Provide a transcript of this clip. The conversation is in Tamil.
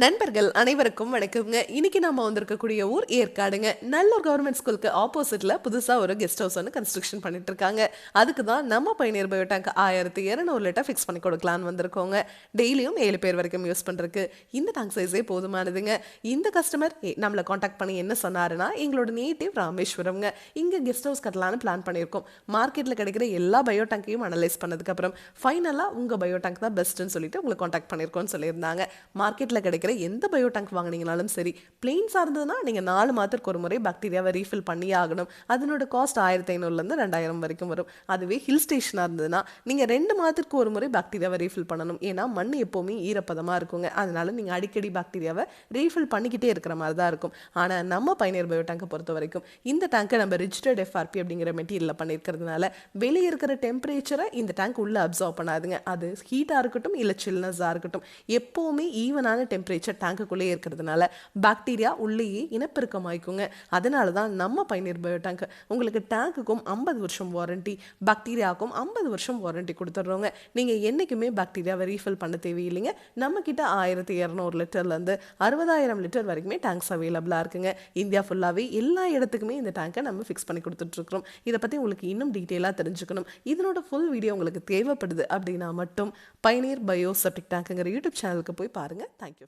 நண்பர்கள் அனைவருக்கும் வணக்கம்ங்க. இன்னைக்கு நாம வந்திருக்கக்கூடிய ஊர் ஏற்காடுங்க. நல்லூர் கவர்மெண்ட் ஸ்கூலுக்கு ஆப்போசிட்ல புதுசா ஒரு கெஸ்ட் ஹவுஸ் ஒன்று கன்ஸ்ட்ரக்ஷன் பண்ணிட்டு இருக்காங்க. அதுக்கு தான் நம்ம பயணியர் பயோடேங்க் 1200 லிட்டர் ஃபிக்ஸ் பண்ணி கொடுக்கலான்னு வந்திருக்கோங்க. டெய்லியும் 7 பேர் வரைக்கும் யூஸ் பண்றதுக்கு இந்த டேங்க் சைஸே போதுமானதுங்க. இந்த கஸ்டமர் நம்மளை காண்டாக்ட் பண்ணி என்ன சொன்னாருன்னா, எங்களோட நேட்டிவ் ராமேஸ்வரம்ங்க. இங்க கெஸ்ட் ஹவுஸ் கட்டலான்னு பிளான் பண்ணியிருக்கோம். மார்க்கெட்ல கிடைக்கிற எல்லா பயோ டேங்கையும் அனலைஸ் பண்ணதுக்கு அப்புறம் ஃபைனலா உங்க பயோ டேங்க் தான் பெஸ்ட்னு சொல்லிட்டு உங்களை காண்டாக்ட் பண்ணியிருக்கோம்னு சொல்லியிருந்தாங்க. மார்க்கெட்ல கிடைக்கிற எந்த பயோ டேங்க் வாங்கினீங்கனாலும் சரி, பிளெயின்ஸாக இருந்ததுன்னா நீங்கள் 4 மாதத்துக்கு ஒரு முறை பாக்டீரியாவை ரீஃபில் பண்ணி ஆகணும். அதனோட காஸ்ட் 1500லேருந்து 2000 வரைக்கும் வரும். அதுவே ஹில் ஸ்டேஷனாக இருந்ததுன்னா நீங்கள் 2 மாதத்துக்கு ஒரு முறை பாக்டீரியாவை ரீஃபில் பண்ணணும். ஏன்னா மண் எப்போவுமே ஈரப்பதமாக இருக்குங்க. அதனால நீங்கள் அடிக்கடி பாக்டீரியாவை ரீஃபில் பண்ணிக்கிட்டே இருக்கிற மாதிரி தான் இருக்கும். ஆனால் நம்ம பயணியர் பயோ டேங்கை பொறுத்த வரைக்கும் இந்த டேங்கை நம்ம ரிஜிஸ்டர்ட் எஃப்ஆர்பி அப்படிங்கிற மெட்டீரியலில் பண்ணியிருக்கிறதுனால வெளியே இருக்கிற டெம்பரேச்சரை இந்த டேங்க் உள்ளே அப்சர்வ் பண்ணாதுங்க. அது ஹீட்டாக இருக்கட்டும் இல்லை சில்னஸாக இருக்கட்டும், எப்போவுமே ஈவனான டெம்பரேச்சர் டேங்குக்குள்ளே இருக்கிறதுனால பாக்டீரியா உள்ளேயே இனப்பெருக்கமாய்க்குங்க. அதனால தான் நம்ம பயணியர் பயோ டேங்க் உங்களுக்கு டேங்குக்கும் 50 வருஷம் வாரண்டி, பாக்டீரியாவுக்கும் 50 வருஷம் வாரண்டி கொடுத்துட்றோங்க. நீங்கள் என்றைக்குமே பாக்டீரியாவை ரீஃபில் பண்ண தேவையில்லைங்க. நம்மக்கிட்ட 1200 லிட்டர்லேருந்து 60,000 லிட்டர் வரைக்குமே டேங்க்ஸ் அவைலபிளாக இருக்குங்க. இந்தியா ஃபுல்லாகவே எல்லா இடத்துக்குமே இந்த டேங்கை நம்ம ஃபிக்ஸ் பண்ணி கொடுத்துட்ருக்குறோம். இதை பற்றி உங்களுக்கு இன்னும் டீட்டெயிலாக தெரிஞ்சுக்கணும், இதனோட ஃபுல் வீடியோ உங்களுக்கு தேவைப்படுது அப்படின்னா மட்டும் பயணியர் பயோ செப்டிக் டேங்க்குங்கிற யூடியூப் சேனலுக்கு போய் பாருங்கள். தேங்க்யூ.